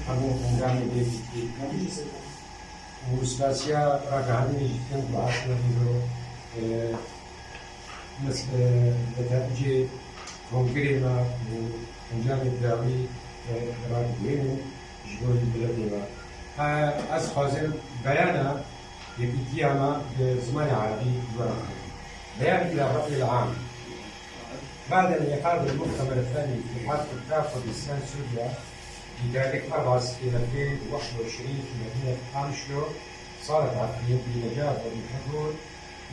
همو هنگامی دیگه وسپاسیا راگهانی جدًا بعثنا فيه مثل نتائج كونكريما وانجام الداوي راجعين جبول بلدنا از حاضر بيانا يبيتيانا بزمان عربي ورقم بيان إلى الرأي العام بعد انعقاد المؤتمر الثاني في حفل التعاقد بإسكان سوريا بتاريخ 4 سبتمبر 2021 في مدينة أنشلو صارت عقلية بنجاح والحضور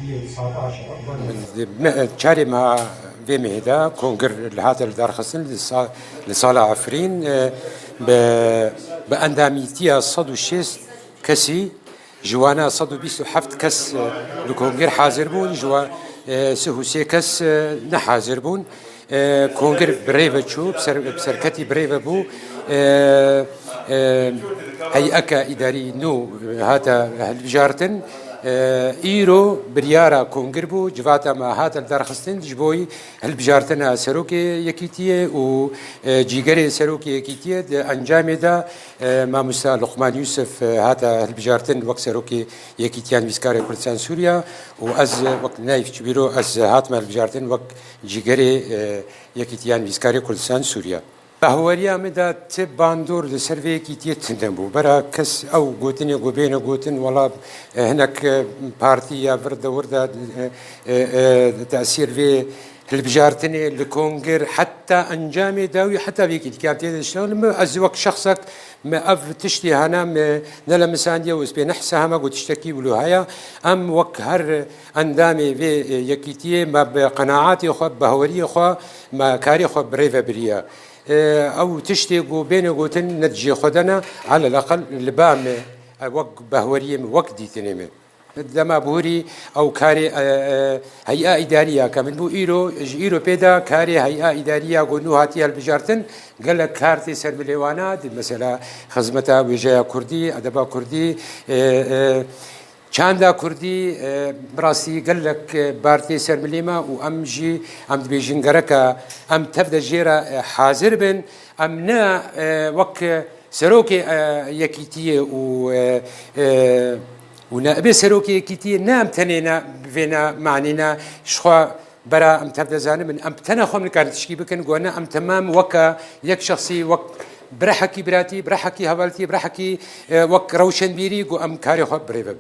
هي 19 أفضل چاری ما في مهدا كونغر لهذا الدارخصن لصالة عفرين بأنداميتيا 106 كسي جوانا 127 كس لكونغر حاضر بون جوا سهوسي كس نحاضر بون كونغر بريفا شو بسركتي بريفا بو هيئة إداري نو هذا البجارتن إيرو بريارا كونغربو جواتا ما هذا الدرخستن جبوي هالبجارتنا سروكي يكيتيه و جيجري سروكي يكيتيه أنجام دا ما مسا لقمان يوسف هذا هالبجارتن وقت سروكي يكيتيان بيسكاري كردستان سوريا وأز وقت نايف كبيرو أز هاتما البجارتن وقت جيجري يكيتيان بيسكاري كردستان سوريا هواريا مدا تب باندور لسرفي كيتيه تندمبو برا كس او قوتن يقوبين قوتن والله هناك بارتيا ورده تاثير في البجارتني الكونغر حتى انجامي داوي حتى بيكي كانت شلون ما ازوك شخصك ما اف تشتي هنا نلا مسانديا وسبي نحسها ما قلت تشتكي ولو هيا ام وك هر اندامي في يكيتيه ما بقناعاتي خو بهوريه خو ما كاري خو بريفا بريا أو تشتيقوا بين قوتن نتجي خدنا على الأقل لبام وق بهورية وقت دي تنمي لما بوري أو كاري هيئة إدارية كمن بو إيرو بيدا كاري هيئة إدارية قنو هاتي البجارتن قال لك كارتي سر مليوانات مثلا خزمة وجاية كردي أدبا كردي چاندا كردي براسي قال لك بارتي سر مليما وام جي ام بيجين غركا ام تبدا جيرا حاضر بن ام نا وك سروكي يكيتيه ونائب سروكي يكيتيه نام تنينا فينا معنينا شخوا برا ام تبدا زاني من ام تنخو من كانت تشكي بكن قلنا ام تمام وكا يك شخصي وك برحكي براتي برحكي هبالتي برحكي وك روشن بيري قو ام كاري خو بريفب